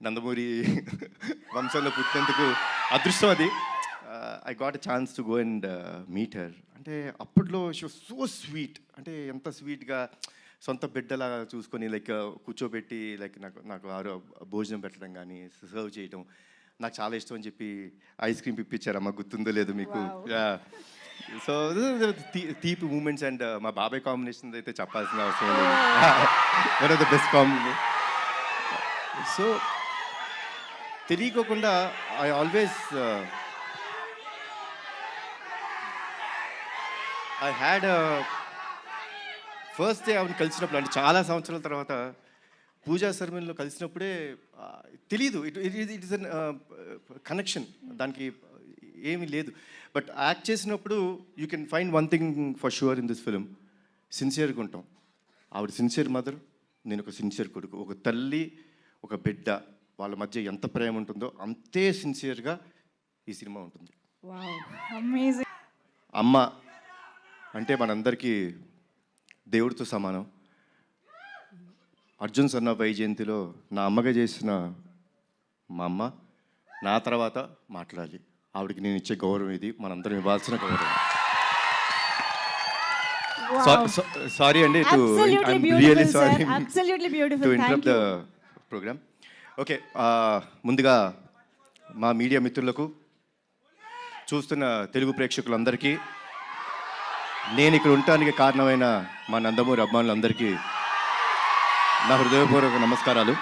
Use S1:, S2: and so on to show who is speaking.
S1: నందమూరి వంశంలో పుట్టినందుకు అదృష్టం అది. I got a chance to go and meet her. అంటే అప్పట్లో షీ వాస్ సో స్వీట్, అంటే ఎంత స్వీట్గా సొంత బిడ్డలాగా చూసుకొని లైక్ కూర్చోబెట్టి లైక్ నాకు భోజనం పెట్టడం కానీ సర్వ్ చేయడం నాకు చాలా ఇష్టం అని చెప్పి ఐస్ క్రీమ్ ఇప్పించారమ్మా, గుర్తుందో లేదు మీకు. సో తీపి మూమెంట్స్ అండ్ మా బాబాయ్ కాంబినేషన్ అయితే చెప్పాల్సిన అవసరం లేదు. One of the best combination. So తెలియకోకుండా I always I had first day ఆవిడ కలిసినప్పుడు, అంటే చాలా సంవత్సరాల తర్వాత పూజా సెరమనీలో కలిసినప్పుడే తెలీదు, ఇట్ ఇస్ అన్ కనెక్షన్, దానికి ఏమీ లేదు. బట్ యాక్ట్ చేసినప్పుడు you can find one thing for sure in this film, సిన్సియర్గా ఉంటాం. ఆవిడ సిన్సియర్ మదర్, నేను ఒక సిన్సియర్ కొడుకు. ఒక తల్లి ఒక బిడ్డ వాళ్ళ మధ్య ఎంత ప్రేమ ఉంటుందో అంతే సిన్సియర్గా ఈ సినిమా ఉంటుంది. అమ్మ అంటే మనందరికీ దేవుడితో సమానం. అర్జున్ సన్న వైజయంతిలో నా అమ్మగా చేసిన మా అమ్మ నా తర్వాత మాట్లాడాలి. ఆవిడకి నేను ఇచ్చే గౌరవం ఇది, మనందరం ఇవ్వాల్సిన గౌరవం. సారీ అండి, really sorry to interrupt the programme. Okay, ముందుగా మా మీడియా మిత్రులకు, చూస్తున్న తెలుగు ప్రేక్షకులందరికీ, నేను ఇక్కడ ఉండటానికి కారణమైన మా నందమూరి అభిమానులందరికీ నా హృదయపూర్వక నమస్కారాలు.